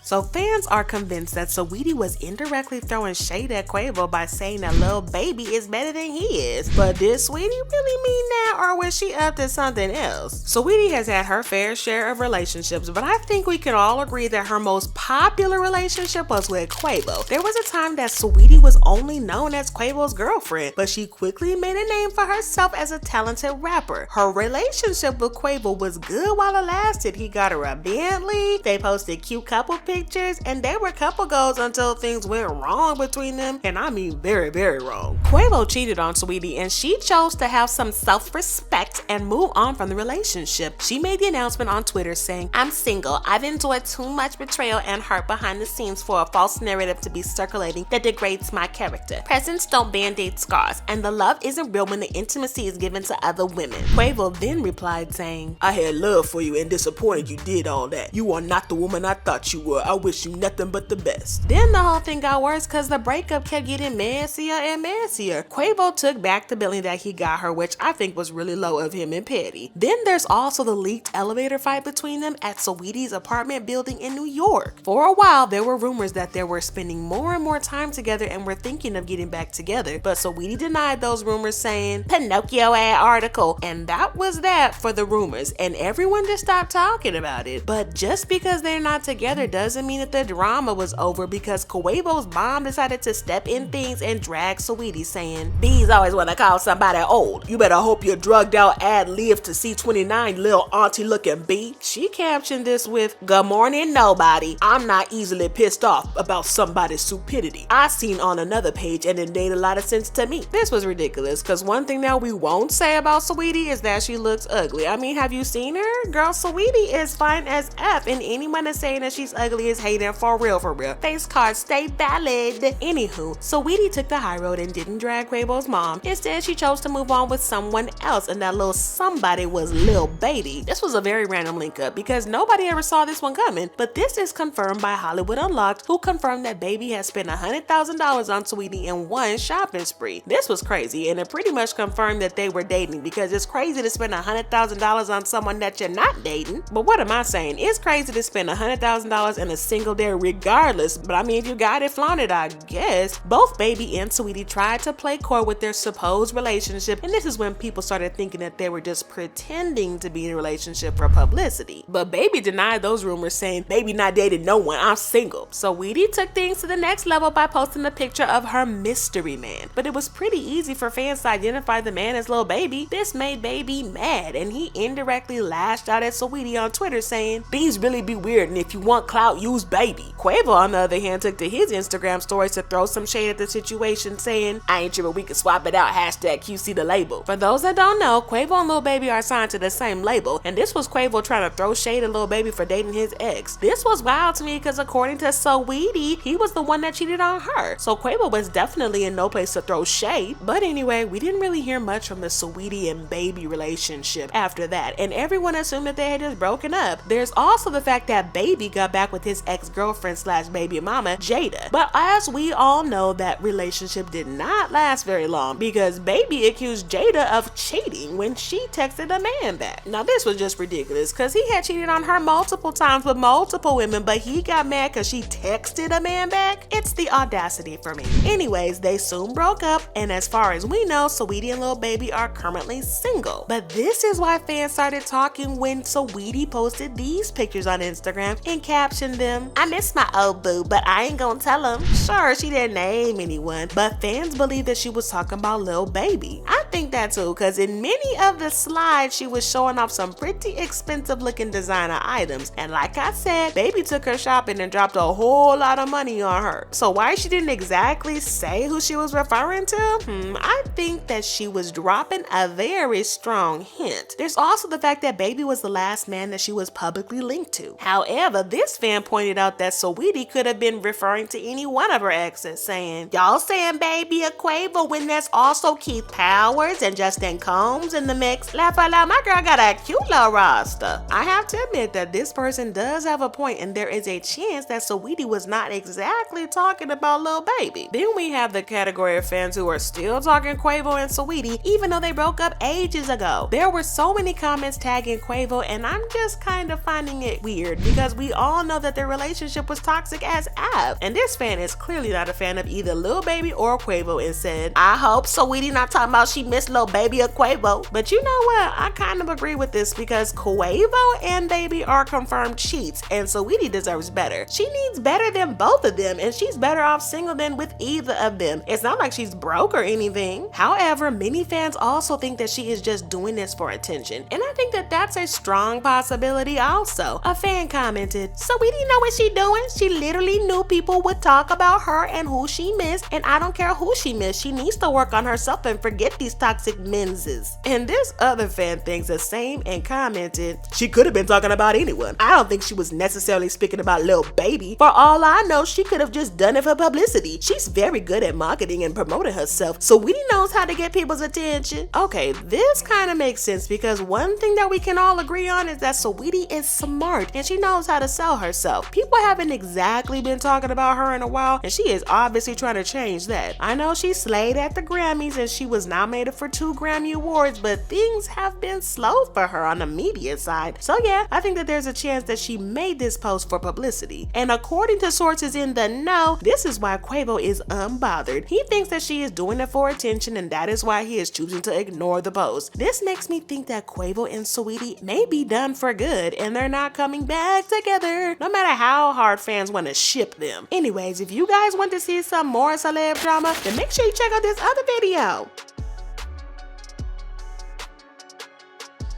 So fans are convinced that Saweetie was indirectly throwing shade at Quavo by saying that Lil Baby is better than he is. But did Saweetie really mean that, or was she up to something else? Saweetie has had her fair share of relationships, but I think we can all agree that her most popular relationship was with Quavo. There was a time that Saweetie was only known as Quavo's girlfriend, but she quickly made a name for herself as a talented rapper. Her relationship with Quavo was good while it lasted. He got her a Bentley, they posted cute couple pictures, and they were couple goals until things went wrong between them, and I mean very, very wrong. Quavo cheated on Saweetie, and she chose to have some self-respect and move on from the relationship. She made the announcement on Twitter saying, "I'm single. I've endured too much betrayal and hurt behind the scenes for a false narrative to be circulating that degrades my character. Presents don't band-aid scars, and the love isn't real when the intimacy is given to other women." Quavo then replied saying, "I had love for you and disappointed you did all that. You are not the woman I thought you were. I wish you nothing but the best." Then the whole thing got worse because the breakup kept getting messier and messier. Quavo took back the billing that he got her, which I think was really low of him and petty. Then there's also the leaked elevator fight between them at Saweetie's apartment building in New York. For a while, there were rumors that they were spending more and more time together and were thinking of getting back together, but Saweetie denied those rumors, saying, "Pinocchio-ass article," and that was that for the rumors, and everyone just stopped talking about it. But just because they're not together doesn't mean that the drama was over, because Quavo's mom decided to step in things and drag Saweetie, saying, "Bees always want to call somebody old. You better hope your drugged out ad live to see 29, little auntie looking B." She captioned this with, "Good morning, nobody. I'm not easily pissed off about somebody's stupidity. I seen on another page and it made a lot of sense to me." This was ridiculous, because one thing that we won't say about Saweetie is that she looks ugly. I mean, have you seen her? Girl, Saweetie is fine as F, and anyone that's saying that she's ugly is hating for real, for real. Face cards stay valid. Anywho, Saweetie took the high road and didn't drag Quavo's mom. Instead, she chose to move on with someone else, and that little somebody was Lil Baby. This was a very random link up because nobody ever saw this one coming, but this is confirmed by Hollywood Unlocked, who confirmed that Baby has spent $100,000 on Saweetie in one shopping spree. This was crazy, and it pretty much confirmed that they were dating, because it's crazy to spend $100,000 on someone that you're not dating. But what am I saying? It's crazy to spend $100,000 in a single day regardless, but I mean, if you got it, flaunt it, I guess. Both Baby and Saweetie tried to play coy with their supposed relationship, and this is when people started thinking that they were just pretending to be in a relationship for publicity. But Baby denied those rumors, saying, "Baby not dating no one, I'm single." Saweetie took things to the next level by posting a picture of her mystery man, but it was pretty easy for fans to identify the man as Lil Baby. This made Baby mad, and he indirectly lashed out at Saweetie on Twitter, saying, "Bees really be weird, and if you want clout, use Baby." Quavo, on the other hand, took to his Instagram stories to throw some shade at the situation, saying, "I ain't sure, but we can swap it out, hashtag QC the label." For those that don't know, Quavo and Lil Baby are signed to the same label, and this was Quavo trying to throw shade at Lil Baby for dating his ex. This was wild to me because according to Saweetie, he was the one that cheated on her, so Quavo was definitely in no place to throw shade. But anyway, we didn't really hear much from the Saweetie and Baby relationship after that, and everyone assumed that they had just broken up. There's also the fact that Baby got back with his ex-girlfriend slash baby mama, Jada, but as we all know, that relationship did not last very long, because Baby accused Jada of cheating when she texted a man back. Now this was just ridiculous, because he had cheated on her multiple times with multiple women, but he got mad because she texted a man back. It's the audacity for me. Anyways, they soon broke up, and as far as we know, Saweetie and Lil Baby are currently single. But this is why fans started talking when Saweetie posted these pictures on Instagram and captioned them, "I miss my old boo, but I ain't gonna tell him." Sure, she didn't name anyone, but fans believe that she was talking about Lil Baby. I think that too, because in many of the slides, she was showing off some pretty expensive looking designer items. And like I said, Baby took her shopping and dropped a whole lot of money on her. So why she didn't exactly say who she was referring to? I think that she was dropping a very strong hint. There's also the fact that Baby was the last man that she was publicly linked to. However, this fan pointed out that Saweetie could have been referring to any one of her exes, saying, "Y'all saying Baby or Quavo when there's also Keith Power?" Edwards and Justin Combs in the mix. Laugh out loud, my girl got a cute little roster. I have to admit that this person does have a point, and there is a chance that Saweetie was not exactly talking about Lil Baby. Then we have the category of fans who are still talking Quavo and Saweetie even though they broke up ages ago. There were so many comments tagging Quavo, and I'm just kind of finding it weird because we all know that their relationship was toxic as F. And this fan is clearly not a fan of either Lil Baby or Quavo and said, I hope Saweetie not talking about she missed Lil Baby or Quavo. But you know what? I kind of agree with this because Quavo and Baby are confirmed cheats, and Saweetie deserves better. She needs better than both of them, and she's better off single than with either of them. It's not like she's broke or anything. However, many fans also think that she is just doing this for attention, and I think that that's a strong possibility also. A fan commented, Saweetie know what she doing. She literally knew people would talk about her and who she missed, and I don't care who she missed. She needs to work on herself and forget these toxic menses. And this other fan thinks the same and commented, she could have been talking about anyone. I don't think she was necessarily speaking about Lil Baby. For all I know, she could have just done it for publicity. She's very good at marketing and promoting herself, so Saweetie knows how to get people's attention. Okay, this kind of makes sense because one thing that we can all agree on is that Saweetie is smart and she knows how to sell herself. People haven't exactly been talking about her in a while, and she is obviously trying to change that. I know she slayed at the Grammys and she was nominated for 2 Grammy Awards, but things have been slow for her on the media side. So yeah, I think that there's a chance that she made this post for publicity. And according to sources in the know, this is why Quavo is unbothered. He thinks that she is doing it for attention, and that is why he is choosing to ignore the post. This makes me think that Quavo and Saweetie may be done for good and they're not coming back together, no matter how hard fans want to ship them. Anyways, if you guys want to see some more celeb drama, then make sure you check out this other video.